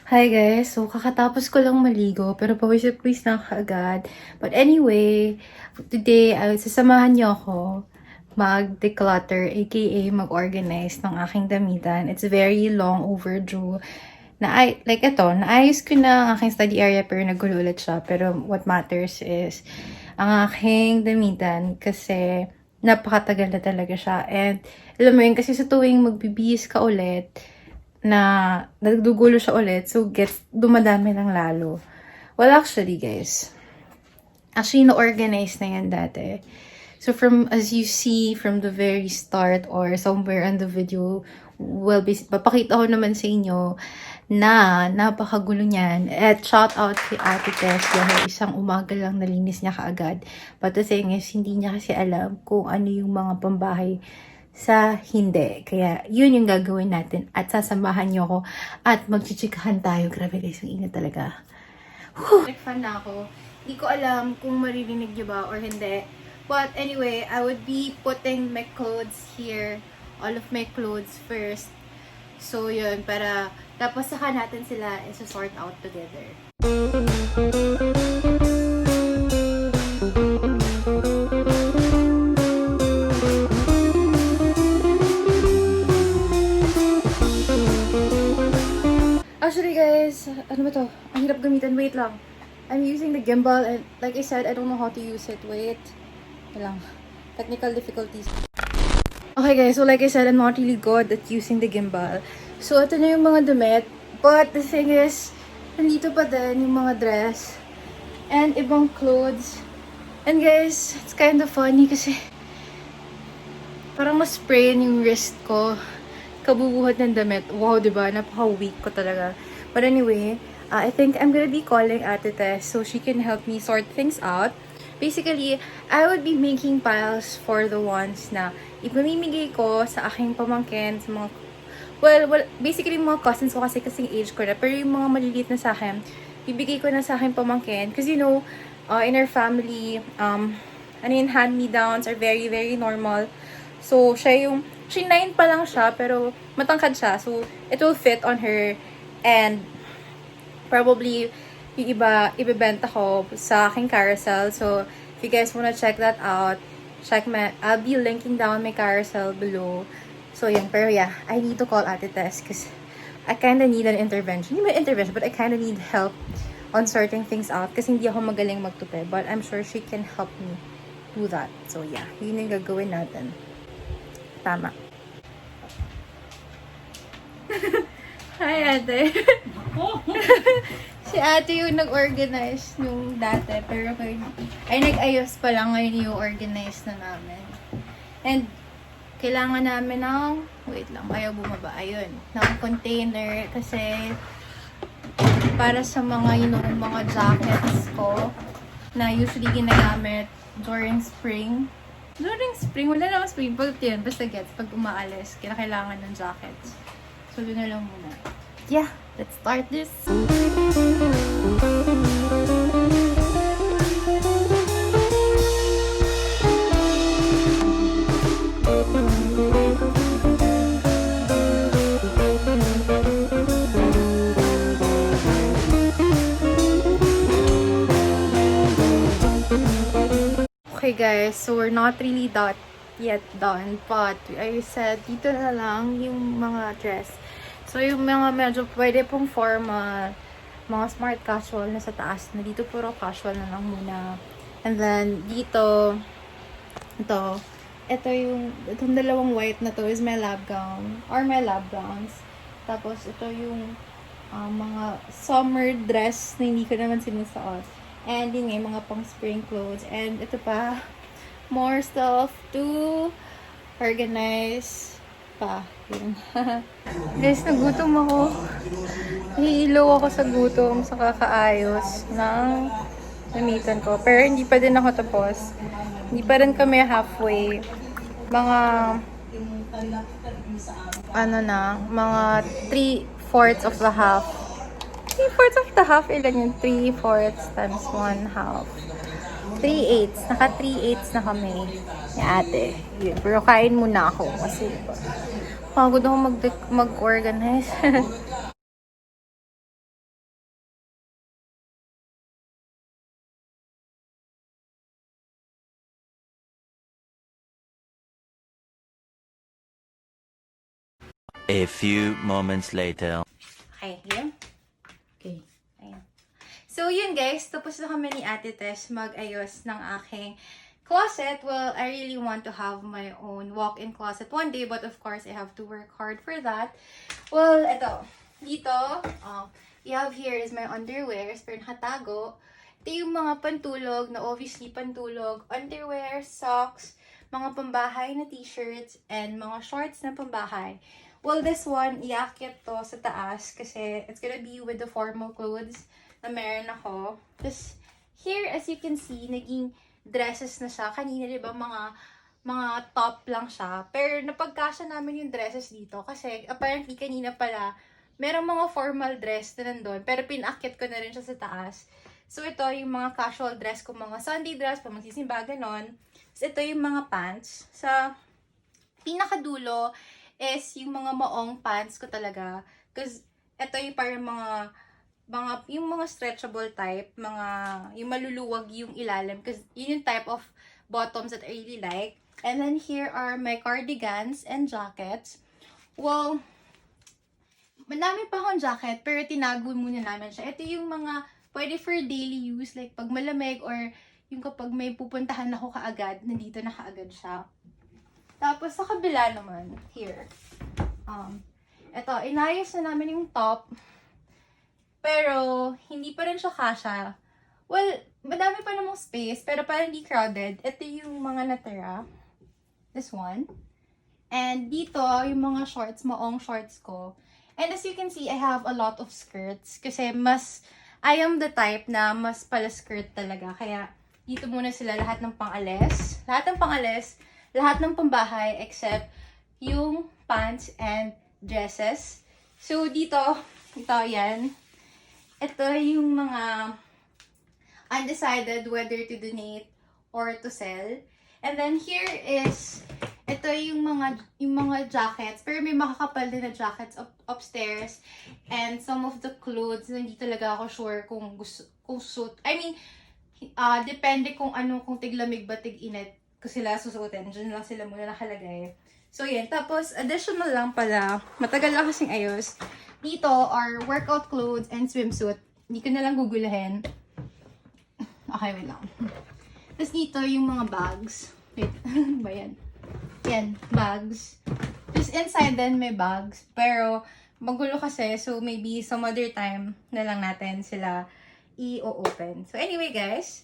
Hi guys! So, kakatapos ko lang maligo, pero pawis-pawis na kaagad. But anyway, today, sasamahan niyo ako mag-declutter, aka mag-organize ng aking damitan. It's very long overdue. Like ito, naayos ko na ang aking study area pero nagulo ulit siya. Pero what matters is ang aking damitan kasi napakatagal na talaga siya. And alam mo yun, kasi sa tuwing magbibihis ka ulit, na nagdugulo siya ulit. So, dumadami lang lalo. Well, actually, guys. Actually, na-organize na yan dati. So, as you see, from the very start or somewhere in the video, well, papakita ko naman sa inyo na napakagulo niyan. At shout out kay Ate Tess dahil isang umaga lang nalinis niya kaagad. But the thing is, hindi niya kasi alam kung ano yung mga pambahay sa hindi. Kaya, yun yung gagawin natin. At sasamahan niyo ako at magchichikahan tayo. Grabe guys, ang ingat talaga. Fan na ako. Hindi ko alam kung maririnig niyo ba or hindi. But anyway, I would be putting my clothes here. All of my clothes first. So, yun. Para tapos saka natin sila isa-sort out together. Actually guys, ano ba to? Ang hirap gamitin. Wait lang. I'm using the gimbal and like I said, I don't know how to use it. Wait. Lang. Technical difficulties. Okay guys, so like I said, I'm not really good at using the gimbal. So ito na yung mga damit. But the thing is, nandito pa din yung mga dress and ibang clothes. And guys, it's kind of funny kasi parang ma-sprain yung wrist ko. Kabubuhat ng damit. Wow, diba? Napaka-weak ko talaga. But anyway, I think I'm gonna be calling Ate Tess so she can help me sort things out. Basically, I would be making piles for the ones na ipamimigay ko sa aking pamangkin, sa mga, well, basically mga cousins ko kasi kasing age ko na. Pero yung mga maliliit na sa akin, bibigay ko na sa aking pamangkin. Because you know, in our family, hand-me-downs are very, very normal. So, siya 9 pa lang siya, pero matangkad siya. So, it will fit on her. And, probably, yung iba, ibebenta ko sa aking carousel. So, if you guys wanna check that out, I'll be linking down my carousel below. So, yun. Pero yeah, I need to call Ate Tess because I kinda need an intervention. Hindi ba intervention, but I kinda need help on sorting things out kasi hindi ako magaling magtupi. But I'm sure she can help me do that. So, yeah. Yun yung gagawin natin. Tama. Hi, Ate. Si Ate yung nag-organize nung dati. Pero nag-ayos pa lang ngayon yung organize na namin. And, kailangan namin ng, wait lang, ayaw bumaba. Ayun, ng container. Kasi, para sa mga, mga jackets ko na usually ginagamit during spring. During spring, wala naman spring. Pag yun, basta gets, pag umaalis, kailangan ng jackets. So, doon na lang muna. Yeah, let's start this. Okay guys, so we're not really yet done, but I said dito na lang yung mga dress. So yung mga medyo pwede pong formal, mga smart casual na sa taas, na dito puro casual na lang muna. And then dito, itong dalawang white na to is my lab gown, or my lab gowns. Tapos ito yung mga summer dress na hindi ko naman sinusuot. And yun nga, mga pang spring clothes. And ito pa, more stuff to organize pa. Yun. Guys, nagutom ako. Nahihilaw ako sa gutom, sa kakaayos ng gamitan ko. Pero hindi pa din ako tapos. Hindi pa rin kami halfway. Mga, mga 3/4 of the half. 3/4 of the half, ilan yun? 3/4 times 1/2. 3/8. Naka 3/8 na kami. Ni Ate. Yun. Pero kain muna ako kasi pagod ako mag-organize. A few moments later. Okay, yun. Okay, ayan. So, yun guys, tapos na kami ni Ate Tess mag-ayos ng aking closet. Well, I really want to have my own walk-in closet one day, but of course, I have to work hard for that. Well, ito. Dito, you have here is my underwears, pero nakatago. Ito yung mga pantulog na obviously pantulog, underwear, socks, mga pambahay na t-shirts, and mga shorts na pambahay. Well, this one, iakit to sa taas kasi it's gonna be with the formal clothes na meron ako. Tapos, here, as you can see, naging dresses na siya. Kanina, di ba, mga top lang siya. Pero, napagkasya namin yung dresses dito kasi apparently, kanina pala, merong mga formal dress na nandun. Pero, pinakit ko na rin siya sa taas. So, ito yung mga casual dress ko, mga Sunday dress, pag magsisimba, ganon. So, ito yung mga pants. Sa pinakadulo, is yung mga maong pants ko talaga. Because, ito yung parang yung mga stretchable type, yung maluluwag yung ilalim. Because, yun yung type of bottoms that I really like. And then, here are my cardigans and jackets. Well, madami pa akong jacket, pero tinago muna namin siya. Ito yung mga pwede for daily use, like pag malamig or yung kapag may pupuntahan ako kaagad, nandito na kaagad siya. Tapos, sa kabila naman, here. Ito, inayos na namin yung top. Pero, hindi pa rin siya kasya. Well, madami pa namang space, pero parang hindi crowded. Ito yung mga natira. This one. And dito, yung mga shorts, maong shorts ko. And as you can see, I have a lot of skirts. Kasi I am the type na mas pala skirt talaga. Kaya, dito muna sila lahat ng pang-alis. Lahat ng pambahay except yung pants and dresses. So, ito yan. Ito yung mga undecided whether to donate or to sell. And then, here is, ito yung mga jackets. Pero may makakapal din na jackets upstairs. And some of the clothes, hindi talaga ako sure kung suit. I mean, depende kung tiglamig ba, tig-init ko sila susuotin. Diyan lang sila muna nakalagay. So, yan. Tapos, additional lang pala, matagal lang kasing ayos. Dito are workout clothes and swimsuit. Hindi ko na lang gugulahin. Okay, wait lang. Tapos dito yung mga bags. Wait, ba yan? Yan, bags. Tapos inside din may bags. Pero, magulo kasi. So, maybe some other time na lang natin sila i-open. So, anyway, guys.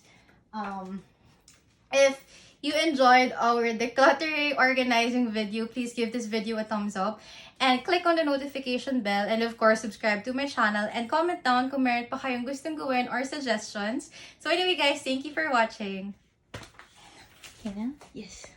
If you enjoyed our decluttering organizing video, please give this video a thumbs up and click on the notification bell, and of course subscribe to my channel and comment down kung meron pa kayong gustong gawin or suggestions. So anyway guys, thank you for watching. Okay na? Yes.